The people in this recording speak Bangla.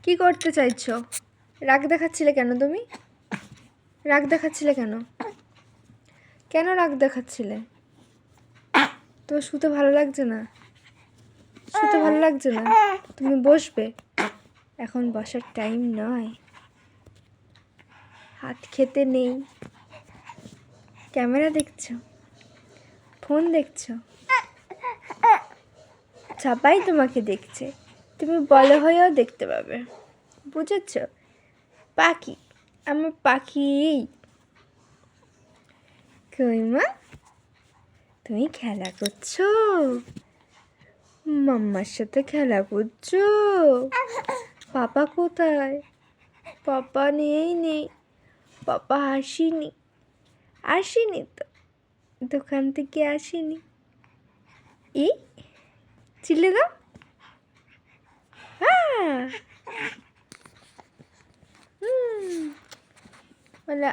কি করতে চাইছো? রাগ দেখাচ্ছিলে কেন তুমি? রাগ দেখাচ্ছিলে কেন? কেন রাগ দেখাচ্ছিলে? তোমার শুতে ভালো লাগছে না? শুতে ভালো লাগছে না? তুমি বসবে। এখন বসার টাইম নয়। হাত খেতে নেই। ক্যামেরা দেখছো? ফোন দেখছো? সবাই তোমাকে দেখছে। তুমি বড় হয়েও দেখতে পাবে। বুঝেছ? পাখি, আমার পাখি। কই মা, তুমি খেলা করছো? মাম্মার সাথে খেলা করছো? পাপা কোথায়? পাপা নেই। পাপা আসেনি তো, দোকান থেকে আসেনি। এই চিল্লে দাও। বলা